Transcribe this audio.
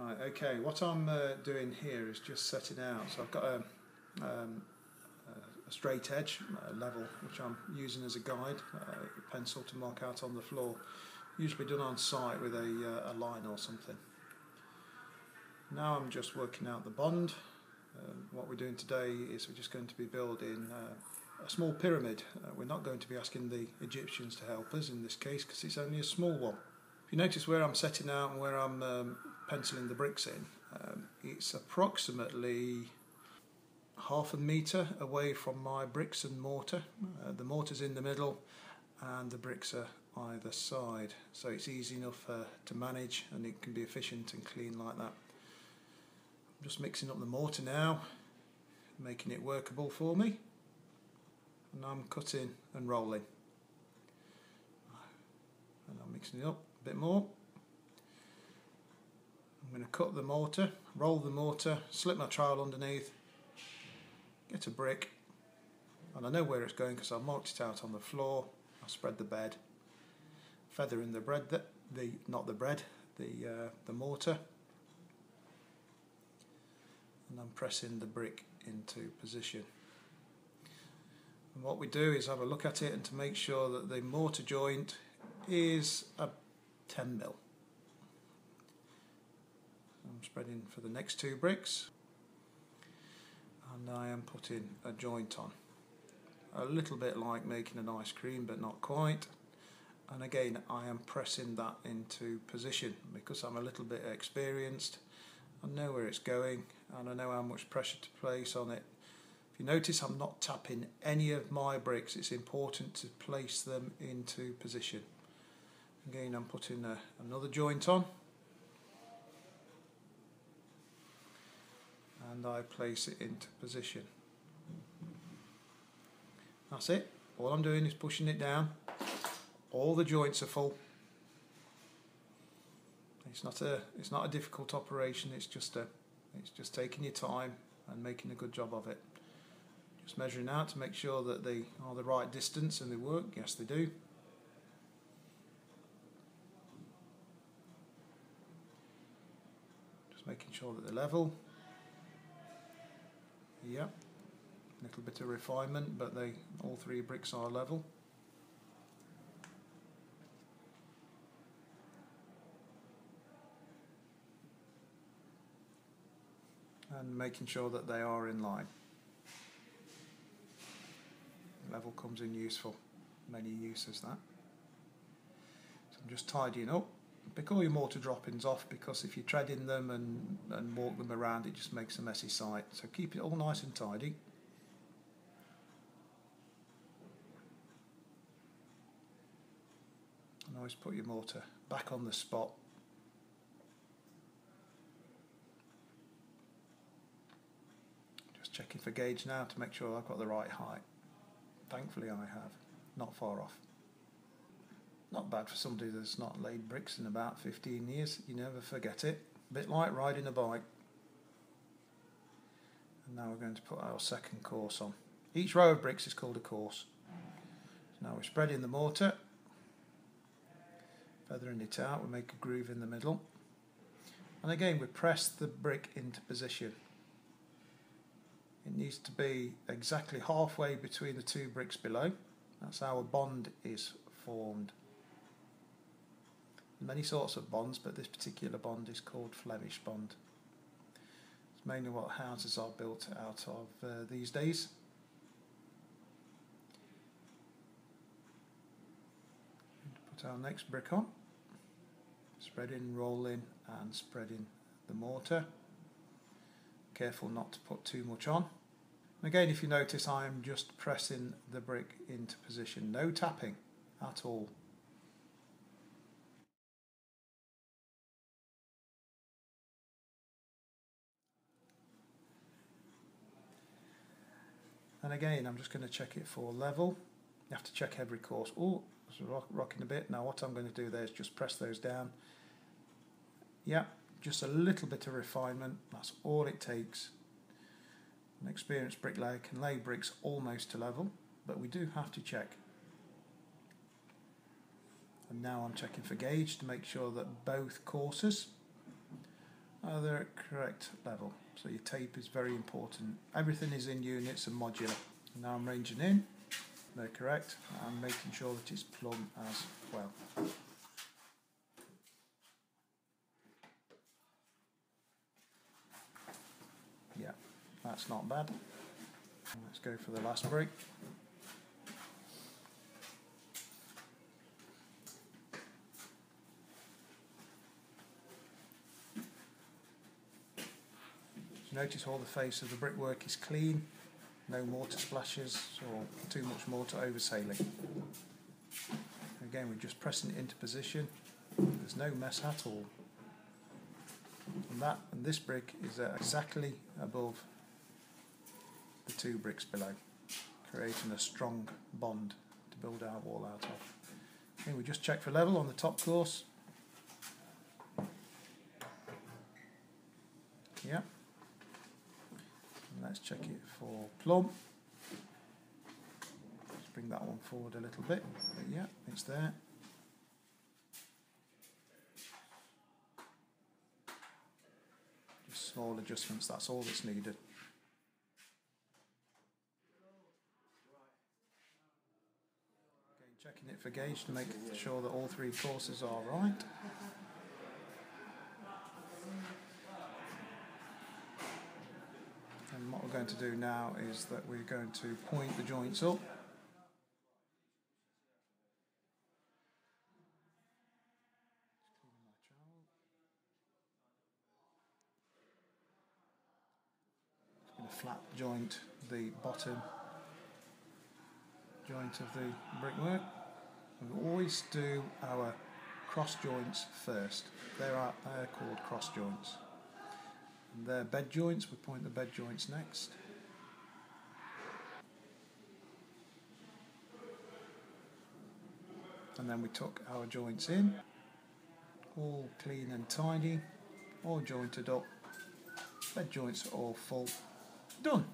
Right, okay, what I'm doing here is just setting out. So I've got a straight edge level which I'm using as a guide, a pencil to mark out on the floor, usually done on site with a line or something. Now I'm just working out the bond. What we're doing today is we're just going to be building a small pyramid. We're not going to be asking the Egyptians to help us in this case because it's only a small one. If you notice where I'm setting out and where I'm penciling the bricks in, it's approximately half a metre away from my bricks and mortar. The mortar's in the middle and the bricks are either side, so it's easy enough to manage and it can be efficient and clean like that. I'm just mixing up the mortar now, making it workable for me, and I'm cutting and rolling, and I'm mixing it up a bit more. I'm going to cut the mortar, roll the mortar, slip my trowel underneath, get a brick, and I know where it's going because I've marked it out on the floor. I spread the bed, feather in the bread, the mortar, and I'm pressing the brick into position. And what we do is have a look at it and to make sure that the mortar joint is a 10mm. I'm spreading for the next two bricks and I am putting a joint on. A little bit like making an ice cream, but not quite. And again, I am pressing that into position because I'm a little bit experienced. I know where it's going and I know how much pressure to place on it. If you notice, I'm not tapping any of my bricks. It's important to place them into position. Again, I'm putting another joint on and I place it into position. That's it. All I'm doing is pushing it down. All the joints are full. It's not a difficult operation. It's just taking your time and making a good job of it. Just measuring out to make sure that they are the right distance and they work. Yes, they do. Just making sure that they're level. Yeah. A little bit of refinement, but all three bricks are level. And making sure that they are in line. Level comes in useful, many uses that. So I'm just tidying up. Pick all your mortar droppings off because if you tread in them and walk them around, it just makes a messy site. So keep it all nice and tidy. And always put your mortar back on the spot. Just checking for gauge now to make sure I've got the right height. Thankfully I have, not far off. Not bad for somebody that's not laid bricks in about 15 years, you never forget it. A bit like riding a bike. And now we're going to put our second course on. Each row of bricks is called a course. So now we're spreading the mortar, feathering it out, we make a groove in the middle. And again we press the brick into position. It needs to be exactly halfway between the two bricks below. That's how a bond is formed. Many sorts of bonds, but this particular bond is called Flemish bond. It's mainly what houses are built out of these days. Put our next brick on. Spreading, rolling and spreading the mortar. Careful not to put too much on. Again, if you notice, I'm just pressing the brick into position, no tapping at all. And again, I'm just going to check it for level. You have to check every course. Oh, it's rocking a bit. Now what I'm going to do there is just press those down. Yeah, just a little bit of refinement, that's all it takes. An experienced bricklayer can lay bricks almost to level, but we do have to check. And now I'm checking for gauge to make sure that both courses are they at correct level. So your tape is very important. Everything is in units and modular. Now I'm ranging in, they're correct, and making sure that it's plumb as well. Yeah, that's not bad. Let's go for the last brick. Notice all the face of the brickwork is clean, no mortar splashes or too much mortar oversailing. Again, we're just pressing it into position, there's no mess at all. And this brick is exactly above the 2 bricks below, creating a strong bond to build our wall out of. Okay, we just check for level on the top course. Yeah. And let's check it for plumb. Let's bring that one forward a little bit. But yeah, it's there. Just small adjustments, that's all that's needed. Again, checking it for gauge to make sure that all 3 courses are right. And what we're going to do now is that we're going to point the joints up. Just going to flat joint the bottom joint of the brickwork. We always do our cross joints first. They're called cross joints. And they're bed joints, we point the bed joints next. And then we tuck our joints in, all clean and tidy, all jointed up, bed joints are all full, done.